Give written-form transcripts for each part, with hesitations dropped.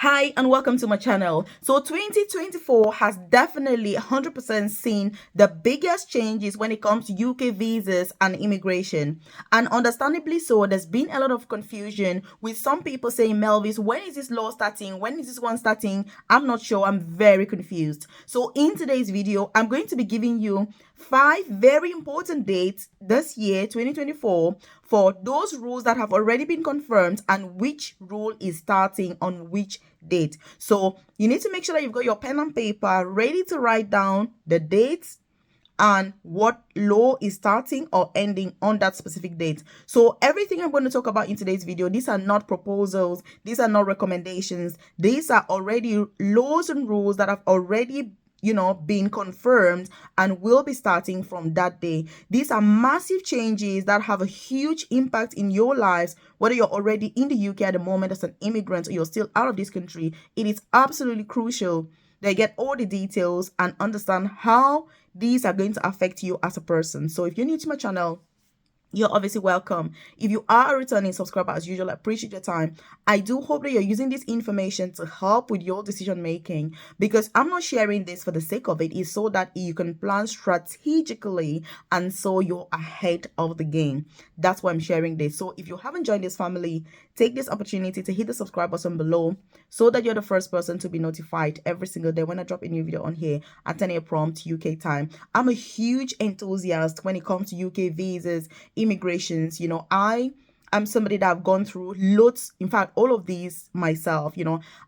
Hi and welcome to my channel. So 2024 has definitely 100% seen the biggest changes when it comes to UK visas and immigration. And understandably so, there's been a lot of confusion with some people saying, Melvis, when is this law starting? When is this one starting? I'm not sure. I'm very confused. So in today's video, I'm going to be giving you 5 very important dates this year, 2024, for those rules that have already been confirmed and which rule is starting on which date. So you need to make sure that you've got your pen and paper ready to write down the dates and what law is starting or ending on that specific date. So everything I'm going to talk about in today's video, these are not proposals, these are not recommendations, these are already laws and rules that have already being confirmed and will be starting from that day. These are massive changes that have a huge impact in your lives, whether you're already in the UK at the moment as an immigrant or you're still out of this country. It is absolutely crucial that you get all the details and understand how these are going to affect you as a person. So if you're new to my channel, you're obviously welcome. If you are a returning subscriber, as usual, I appreciate your time. I do hope that you're using this information to help with your decision making, because I'm not sharing this for the sake of it. It's so that you can plan strategically and so you're ahead of the game. That's why I'm sharing this. So if you haven't joined this family, take this opportunity to hit the subscribe button below so that you're the first person to be notified every single day when I drop a new video on here at 10 a.m. prompt UK time. I'm a huge enthusiast when it comes to UK visas, immigrations. I'm somebody that I've gone through loads, in fact all of these myself.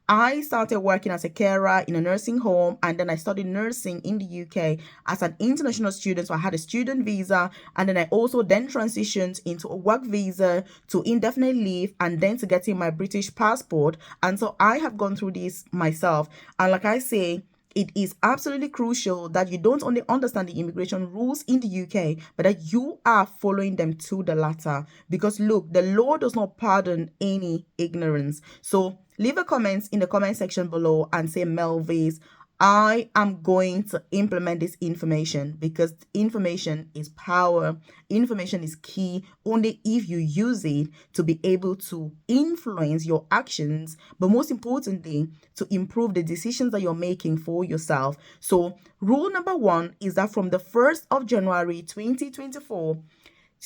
I started working as a carer in a nursing home, and then I studied nursing in the UK as an international student. So I had a student visa, and then I also then transitioned into a work visa to indefinite leave, and then to getting my British passport. And so I have gone through this myself, and like I say, it is absolutely crucial that you don't only understand the immigration rules in the UK, but that you are following them to the latter. Because look, the law does not pardon any ignorance. So leave a comment in the comment section below and say, Melvis, I am going to implement this information, because information is power. Information is key only if you use it to be able to influence your actions, but most importantly, to improve the decisions that you're making for yourself. So rule number 1 is that from the 1st of January 2024,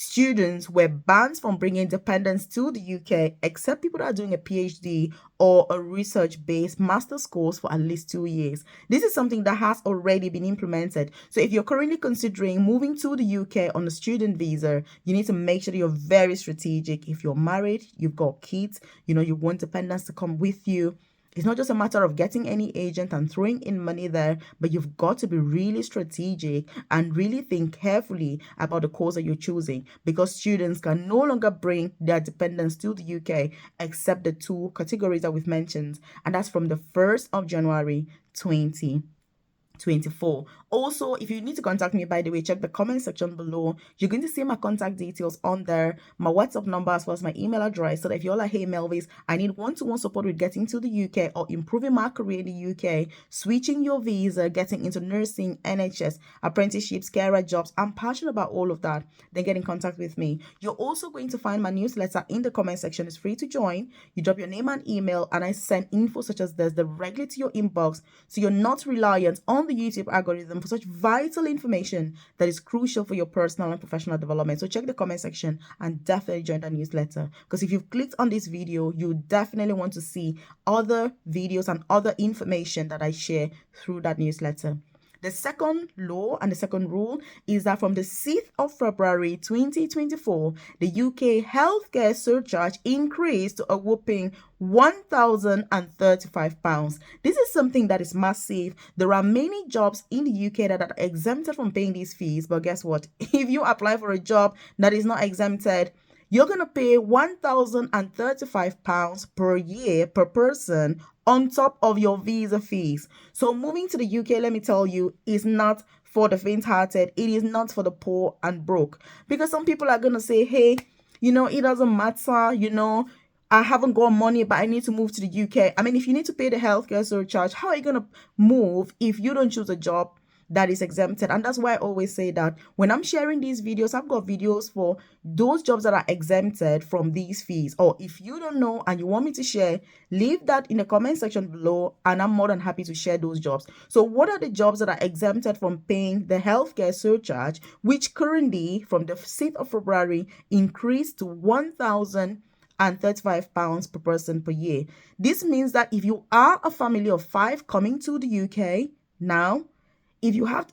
students were banned from bringing dependents to the UK, except people that are doing a PhD or a research-based master's course for at least 2 years. This is something that has already been implemented. So if you're currently considering moving to the UK on a student visa, you need to make sure that you're very strategic. If you're married, you've got kids, you want dependents to come with you. It's not just a matter of getting any agent and throwing in money there, but you've got to be really strategic and really think carefully about the course that you're choosing, because students can no longer bring their dependents to the UK except the 2 categories that we've mentioned, and that's from the 1st of January 2024. Also, if you need to contact me, by the way, check the comment section below. You're going to see my contact details on there, my WhatsApp number, as well as my email address, so that if you're like, hey Melvis, I need one-to-one support with getting to the UK or improving my career in the UK, switching your visa, getting into nursing, NHS, apprenticeships, carer jobs, I'm passionate about all of that, then get in contact with me. You're also going to find my newsletter in the comment section. It's free to join. You drop your name and email, and I send info such as this directly to your inbox, so you're not reliant on the YouTube algorithm for such vital information that is crucial for your personal and professional development. So check the comment section and definitely join the newsletter, because if you've clicked on this video, you definitely want to see other videos and other information that I share through that newsletter. The second law and the second rule is that from the 6th of February 2024, the UK healthcare surcharge increased to a whopping £1,035. This is something that is massive. There are many jobs in the UK that are exempted from paying these fees, but guess what? If you apply for a job that is not exempted, you're going to pay £1,035 per year per person on top of your visa fees. So moving to the UK, let me tell you, is not for the faint-hearted. It is not for the poor and broke. Because some people are going to say, hey, it doesn't matter, I haven't got money, but I need to move to the UK. I mean, if you need to pay the healthcare surcharge, how are you going to move if you don't choose a job? that is exempted. And that's why I always say that when I'm sharing these videos, I've got videos for those jobs that are exempted from these fees. Or if you don't know and you want me to share, leave that in the comment section below, and I'm more than happy to share those jobs. So what are the jobs that are exempted from paying the healthcare surcharge, which currently from the 6th of February increased to £1,035 per person per year? This means that if you are a family of 5 coming to the UK now, if you have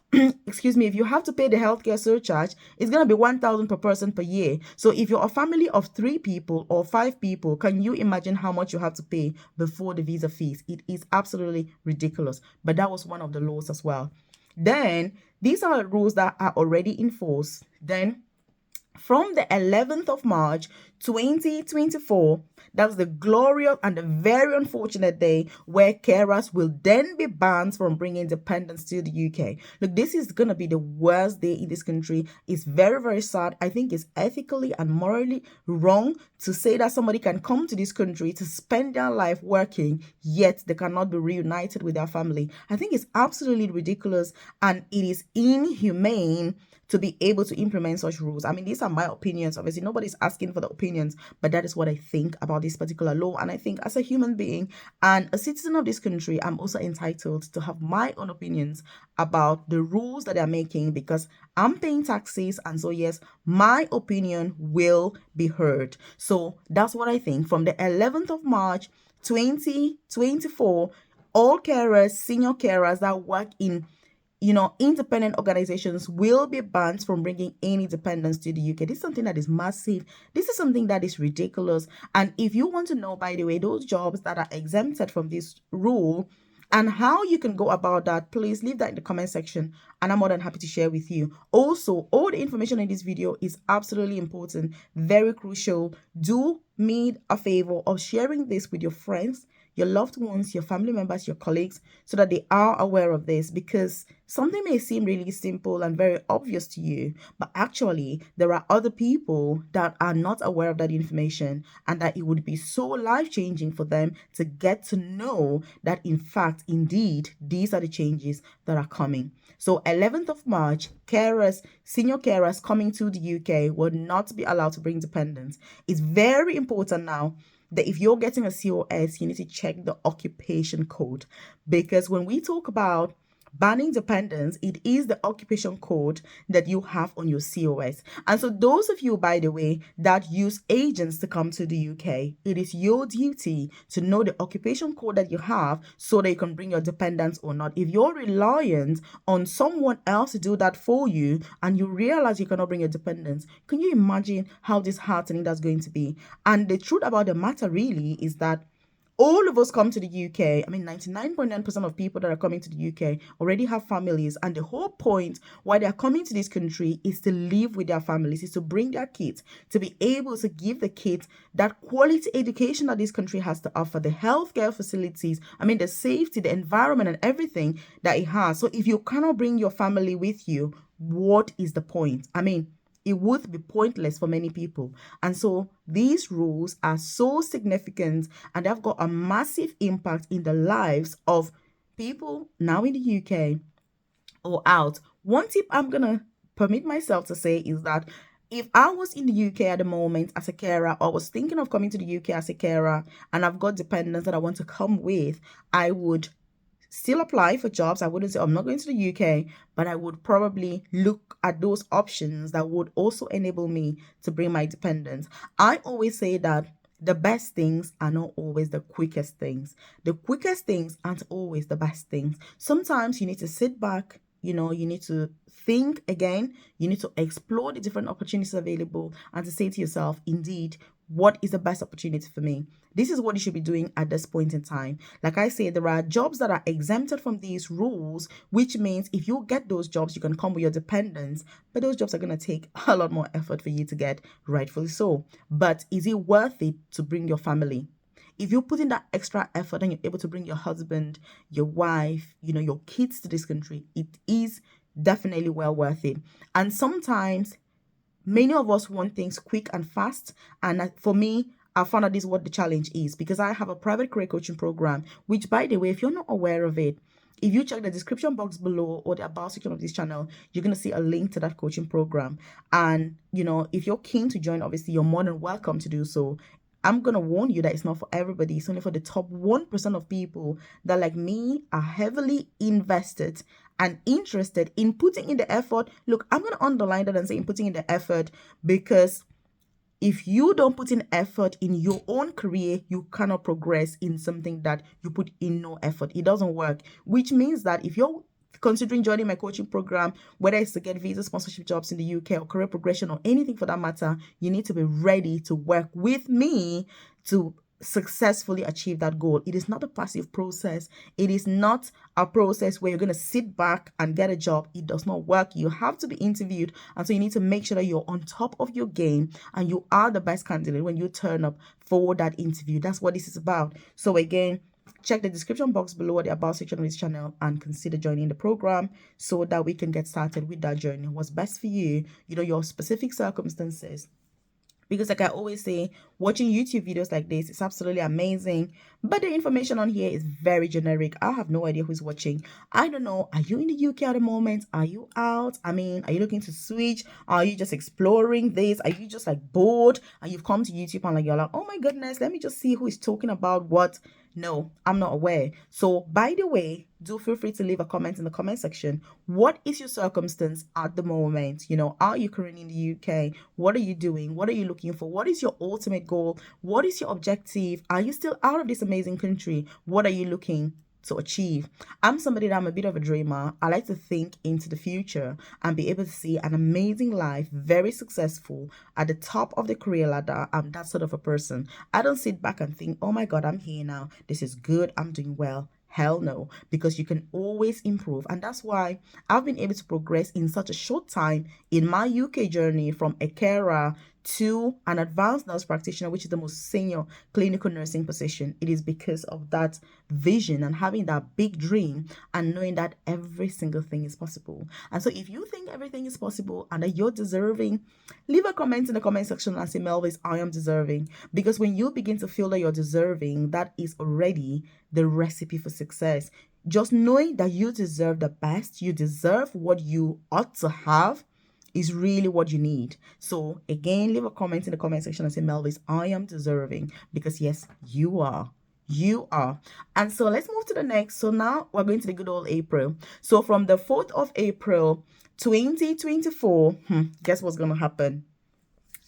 excuse me, if you have to pay the healthcare surcharge, it's going to be 1,000 per person per year. So if you're a family of 3 people or 5 people, can you imagine how much you have to pay before the visa fees? It is absolutely ridiculous. But that was one of the laws as well. Then these are rules that are already in force. Then from the 11th of March 2024, that's the glorious and the very unfortunate day where carers will then be banned from bringing dependents to the UK. Look, this is going to be the worst day in this country. It's very, very sad. I think it's ethically and morally wrong to say that somebody can come to this country to spend their life working, yet they cannot be reunited with their family. I think it's absolutely ridiculous, and it is inhumane to be able to implement such rules. I mean, these are my opinions. Obviously, nobody's asking for the opinions, but that is what I think about this particular law. And I think as a human being and a citizen of this country, I'm also entitled to have my own opinions about the rules that they're making, because I'm paying taxes. And so, yes, my opinion will be heard. So that's what I think. From the 11th of March, 2024, all carers, senior carers that work in independent organizations will be banned from bringing any dependents to the UK. This is something that is massive. This is something that is ridiculous. And if you want to know, by the way, those jobs that are exempted from this rule and how you can go about that, please leave that in the comment section, and I'm more than happy to share with you. Also, all the information in this video is absolutely important, very crucial. Do me a favor of sharing this with your friends, your loved ones, your family members, your colleagues, so that they are aware of this, because something may seem really simple and very obvious to you, but actually there are other people that are not aware of that information, and that it would be so life-changing for them to get to know that in fact, indeed, these are the changes that are coming. So 11th of March, carers, senior carers coming to the UK will not be allowed to bring dependents. It's very important now that if you're getting a COS, you need to check the occupation code, because when we talk about banning dependents, it is the occupation code that you have on your COS. And so those of you, by the way, that use agents to come to the UK, it is your duty to know the occupation code that you have so that you can bring your dependents or not. If you're reliant on someone else to do that for you and you realize you cannot bring your dependents, can you imagine how disheartening that's going to be? And the truth about the matter really is that all of us come to the UK. I mean, 99.9% of people that are coming to the UK already have families. And the whole point why they're coming to this country is to live with their families, is to bring their kids, to be able to give the kids that quality education that this country has to offer, the healthcare facilities, I mean, the safety, the environment, and everything that it has. So if you cannot bring your family with you, what is the point? I mean, it would be pointless for many people. And so these rules are so significant, and they've got a massive impact in the lives of people now in the UK or out. One tip I'm going to permit myself to say is that if I was in the UK at the moment as a carer, or was thinking of coming to the UK as a carer, and I've got dependents that I want to come with, I would still apply for jobs. I wouldn't say I'm not going to the UK, but I would probably look at those options that would also enable me to bring my dependents. I always say that the best things are not always the quickest things. The quickest things aren't always the best things. Sometimes you need to sit back, you need to think again, you need to explore the different opportunities available, and to say to yourself, indeed, what is the best opportunity for me? This is what you should be doing at this point in time. Like I say, there are jobs that are exempted from these rules, which means if you get those jobs, you can come with your dependents, but those jobs are going to take a lot more effort for you to get, rightfully so. But is it worth it to bring your family? If you put in that extra effort and you're able to bring your husband, your wife, your kids to this country, it is definitely well worth it. And sometimes many of us want things quick and fast. And for me, I found out this is what the challenge is, because I have a private career coaching program, which, by the way, if you're not aware of it, If you check the description box below or the about section of this channel, you're going to see a link to that coaching program. And, if you're keen to join, obviously, you're more than welcome to do so. I'm going to warn you that it's not for everybody. It's only for the top 1% of people that, like me, are heavily invested and interested in putting in the effort. Look, I'm going to underline that and say in putting in the effort, because if you don't put in effort in your own career, you cannot progress in something that you put in no effort. It doesn't work, which means that if you're considering joining my coaching program, whether it's to get visa sponsorship jobs in the UK or career progression or anything for that matter, you need to be ready to work with me to successfully achieve that goal. It is not a passive process. It is not a process where you're going to sit back and get a job. It does not work. You have to be interviewed, and so you need to make sure that you're on top of your game and you are the best candidate when you turn up for that interview. That's what this is about. So again, check the description box below the about section of this channel and consider joining the program so that we can get started with that journey. What's best for you, your specific circumstances. Because like I always say, watching YouTube videos like this is absolutely amazing, but the information on here is very generic. I have no idea who's watching. I don't know. Are you in the UK at the moment? Are you out? Are you looking to switch? Are you just exploring this? Are you just like bored and you've come to YouTube and you're like, oh my goodness, let me just see who is talking about what? No, I'm not aware. So by the way, do feel free to leave a comment in the comment section. What is your circumstance at the moment? Are you currently in the UK? What are you doing? What are you looking for? What is your ultimate goal? What is your objective? Are you still out of this amazing country? What are you looking to achieve? I'm somebody that I'm a bit of a dreamer. I like to think into the future and be able to see an amazing life, very successful at the top of the career ladder. I'm that sort of a person. I don't sit back and think, oh my God, I'm here now. This is good. I'm doing well. Hell no, because you can always improve. And that's why I've been able to progress in such a short time in my UK journey from a carer to an advanced nurse practitioner, which is the most senior clinical nursing position. It is because of that vision and having that big dream and knowing that every single thing is possible. And so if you think everything is possible and that you're deserving, leave a comment in the comment section and say, Melvis, I am deserving. Because when you begin to feel that you're deserving, that is already the recipe for success. Just knowing that you deserve the best, you deserve what you ought to have, is really what you need. So again, leave a comment in the comment section and say, Melvis, I am deserving. Because yes, you are. You are. And so let's move to the next. So now we're going to the good old April. So from the 4th of April 2024, guess what's going to happen?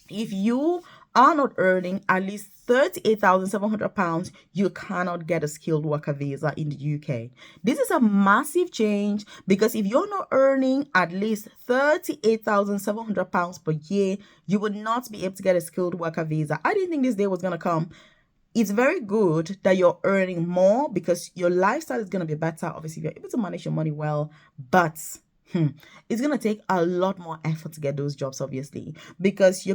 If you are not earning at least £38,700, you cannot get a skilled worker visa in the UK. This is a massive change, because if you're not earning at least £38,700 per year, you would not be able to get a skilled worker visa. I didn't think this day was going to come. It's very good that you're earning more because your lifestyle is going to be better. Obviously, if you're able to manage your money well, but it's going to take a lot more effort to get those jobs, obviously, because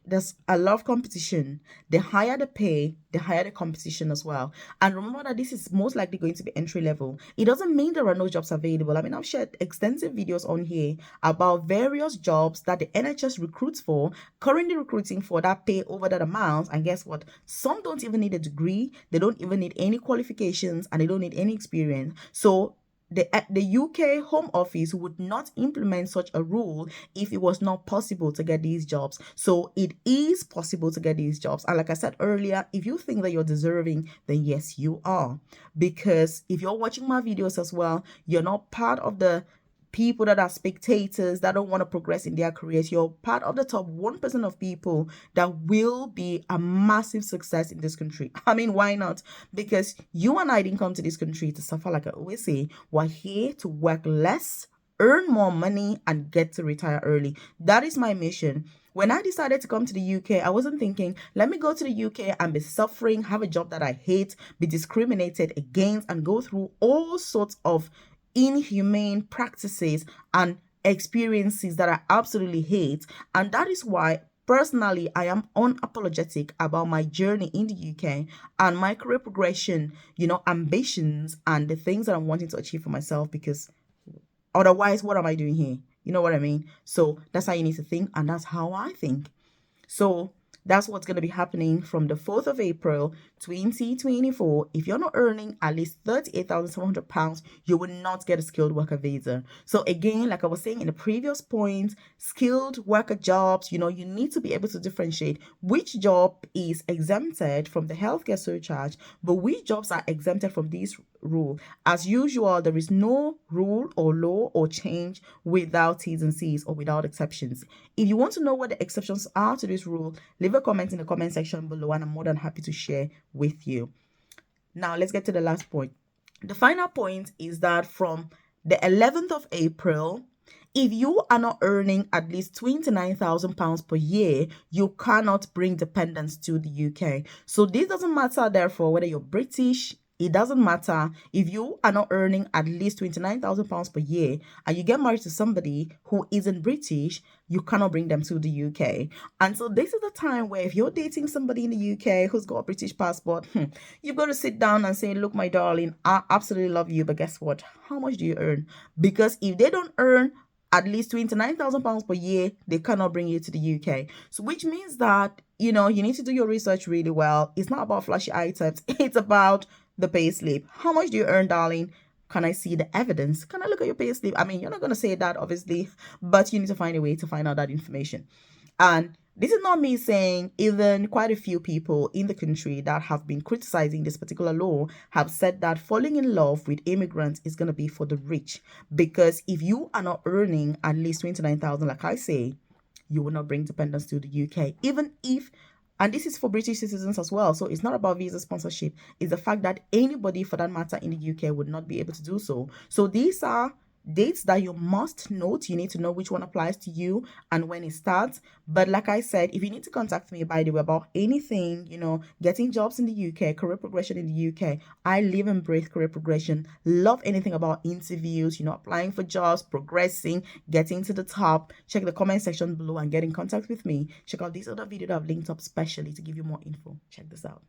there's a lot of competition. The higher the pay, the higher the competition as well. And remember that this is most likely going to be entry level. It doesn't mean there are no jobs available. I've shared extensive videos on here about various jobs that the NHS recruits for, currently recruiting for, that pay over that amount. And guess what? Some don't even need a degree. They don't even need any qualifications, and they don't need any experience. So the UK Home Office would not implement such a rule if it was not possible to get these jobs. So it is possible to get these jobs. And like I said earlier, if you think that you're deserving, then yes, you are. Because if you're watching my videos as well, you're not part of the people that are spectators that don't want to progress in their careers. You're part of the top 1% of people that will be a massive success in this country. Why not? Because you and I didn't come to this country to suffer. Like I always say, we're here to work less, earn more money, and get to retire early. That is my mission. When I decided to come to the UK, I wasn't thinking, let me go to the UK and be suffering, have a job that I hate, be discriminated against, and go through all sorts of inhumane practices and experiences that I absolutely hate. And that is why personally I am unapologetic about my journey in the UK and my career progression, ambitions and the things that I'm wanting to achieve for myself, because otherwise what am I doing here? You know what I mean? So that's how you need to think, and that's how I think. So That's what's going to be happening from the 4th of April 2024. If you're not earning at least £38,700, you will not get a skilled worker visa. So again, like I was saying in the previous point, skilled worker jobs, you need to be able to differentiate which job is exempted from the healthcare surcharge, but which jobs are exempted from this rule. As usual, there is no rule or law or change without T's and C's or without exceptions. If you want to know what the exceptions are to this rule, leave a comment in the comment section below and I'm more than happy to share with you. Now, let's get to the last point. The final point is that from the 11th of April, if you are not earning at least £29,000 per year, you cannot bring dependents to the UK. So this doesn't matter, therefore, whether you're British. It doesn't matter if you are not earning at least £29,000 per year and you get married to somebody who isn't British, you cannot bring them to the UK. And so this is the time where if you're dating somebody in the UK who's got a British passport, you've got to sit down and say, look, my darling, I absolutely love you, but guess what? How much do you earn? Because if they don't earn at least £29,000 per year, they cannot bring you to the UK. So which means that, you need to do your research really well. It's not about flashy items. It's about the pay slip. How much do you earn, darling? Can I see the evidence? Can I look at your pay slip? I mean, you're not going to say that, obviously, but you need to find a way to find out that information. And this is not me saying, even quite a few people in the country that have been criticizing this particular law have said that falling in love with immigrants is going to be for the rich. Because if you are not earning at least 29,000, like I say, you will not bring dependents to the UK. Even if, and this is for British citizens as well, so it's not about visa sponsorship. It's the fact that anybody for that matter in the UK would not be able to do so. So these are dates that you must note. You need to know which one applies to you and when it starts. But like I said, if you need to contact me, by the way, about anything, getting jobs in the UK, career progression in the UK, I live and breathe career progression. Love anything about interviews, applying for jobs, progressing, getting to the top. Check the comment section below and get in contact with me. Check out this other video that I've linked up specially to give you more info. Check this out.